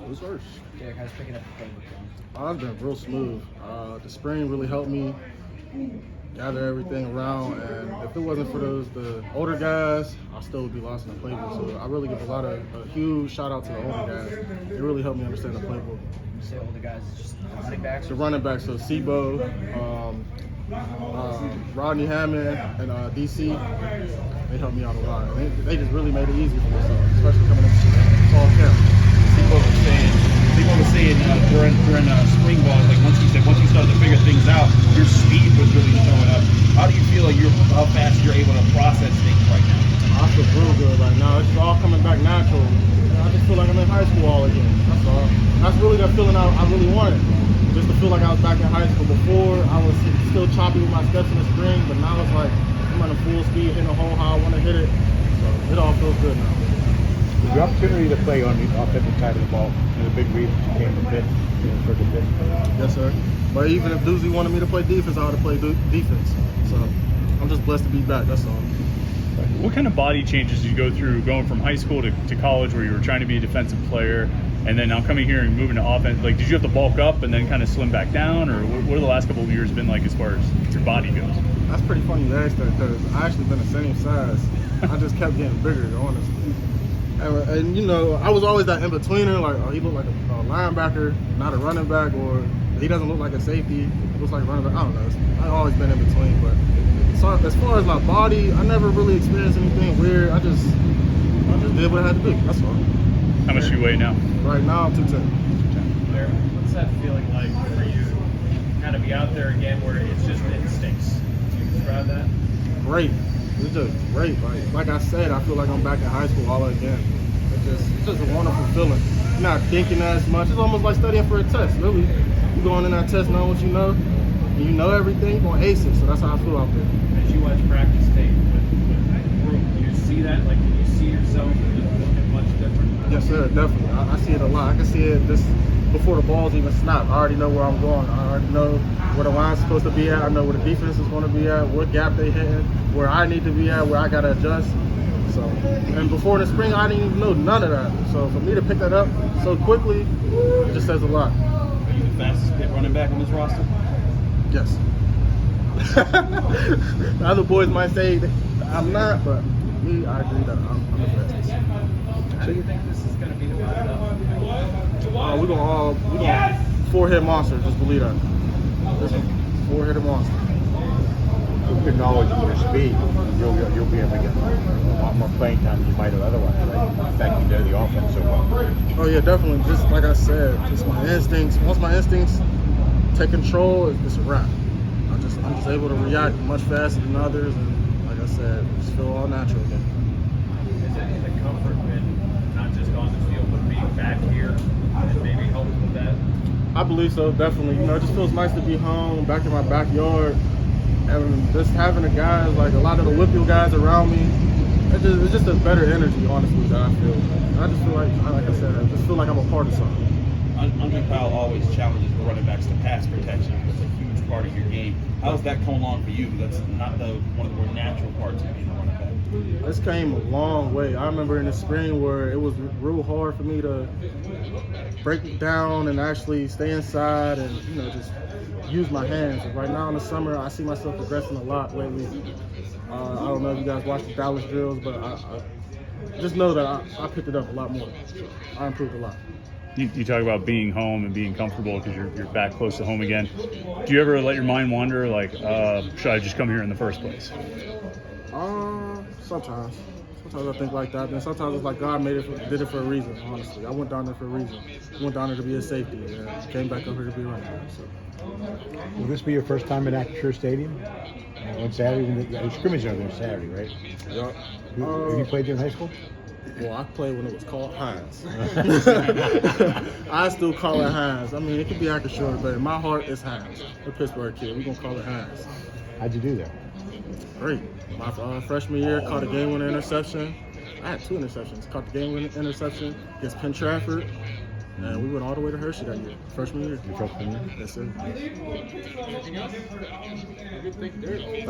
Who's first? Derrick, how's picking up the playbook? It's been real smooth. The spring really helped me gather everything around, and if it wasn't for the older guys, I still would be lost in the playbook. So I really give a huge shout out to the older guys. They really helped me understand the playbook. You say older guys, it's just the running backs? The running backs, so Sebo, Rodney Hammond, and DC, they helped me out a lot. And they just really made it easy for myself, especially coming into fall camp. Sebo was saying during spring ball, like once you started to figure things out, your speed was really showing up. How do you feel like how fast you're able to process things right now? I feel real good right now. It's all coming back natural. I just feel like I'm in high school all again. That's all. That's really the feeling I really wanted. Just to feel like I was back in high school. Before, I was still choppy with my steps in the spring, but now it's like I'm on full speed, hitting the hole how I want to hit it. So it all feels good now. The opportunity to play on the offensive side of the ball is a big reason you came to Pitt, for the Pitt. Yes, sir. But even if Doozy wanted me to play defense, I ought to play defense. So I'm just blessed to be back. That's all. What kind of body changes did you go through going from high school to college where you were trying to be a defensive player and then now coming here and moving to offense? Like, did you have to bulk up and then kind of slim back down, or what have the last couple of years been like as far as your body goes? That's pretty funny you asked that because I actually been the same size. I just kept getting bigger, honestly. And you know, I was always that in-betweener, like, oh, he looked like a linebacker, not a running back, or he doesn't look like a safety, he looks like a running back. I don't know. I've always been in between, but so as far as my body, I never really experienced anything weird. I just did what I had to do. That's all. How much do you weigh now? Right now, I'm 210. Derrick, what's that feeling like for you to kind of be out there again where it's just instincts? Can you describe that? Great. It's just great. Like I said, I feel like I'm back in high school all again. It's just a wonderful feeling. You're not thinking as much. It's almost like studying for a test, really. You're going in that test knowing what you know, and you know everything, you're going to ace it. So that's how I feel out there. As you watch practice tape with group, do you see that? Like, can you see yourself looking much different? Yes, sir, definitely. I see it a lot. I can see it just before the balls even snap. I already know where I'm going. I already know where the line's supposed to be at. I know where the defense is going to be at, what gap they hitting, where I need to be at, where I got to adjust. So, and before the spring, I didn't even know none of that. So for me to pick that up so quickly, it just says a lot. Are you the fastest Pitt running back on this roster? Yes. The other boys might say I'm not, but me, I agree that I'm the fastest. How do you think this is going to be divided up? We're going four-head monster, just believe that. This one, four-headed monster. With your knowledge and your speed, you'll be able to get a lot more playing time than you might have otherwise, right? In fact, you know the offense so well. Oh yeah, definitely. Just like I said, just my instincts. Once my instincts take control, it's a wrap. I'm just able to react much faster than others, and like I said, just feel all natural again. Is it the comfort in not just on the field, but being back here and maybe helping with that? I believe so, definitely. You know, it just feels nice to be home, back in my backyard, and just having the guys, like a lot of the Whippeal guys around me. It's just a better energy, honestly, that I feel. I just feel like I said, I just feel like I'm a part of something. Andre Powell always challenges the running backs to pass protection. That's a huge part of your game. How's that come along for you? That's not one of the more natural parts of being a running back. This came a long way. I remember in the spring where it was real hard for me to break it down and actually stay inside and, you know, just use my hands. Right now in the summer, I see myself progressing a lot lately. I don't know if you guys watch the Dallas drills, but I just know that I picked it up a lot more. I improved a lot. You talk about being home and being comfortable because you're back close to home again. Do you ever let your mind wander, like, should I just come here in the first place? Sometimes. Sometimes I think like that. Then sometimes it's like God did it for a reason, honestly. I went down there for a reason. I went down there to be a safety and came back up here to be a running back. So. Will this be your first time at Acrisure Stadium? On Saturday? The scrimmage over there Saturday, right? Yeah. Have you played there in high school? Well, I played when it was called Hines. I still call it Hines. I mean, it could be Acrisure, but in my heart, it's Hines. I'm a Pittsburgh kid. We're going to call it Hines. How'd you do that? Great. My freshman year, caught a game-winner interception. I had 2 interceptions. Caught the game-winner interception against Penn Trafford. And we went all the way to Hershey that year, freshman year. Your freshman year? Yes, sir. Anything else? Good, thank you, Derrick.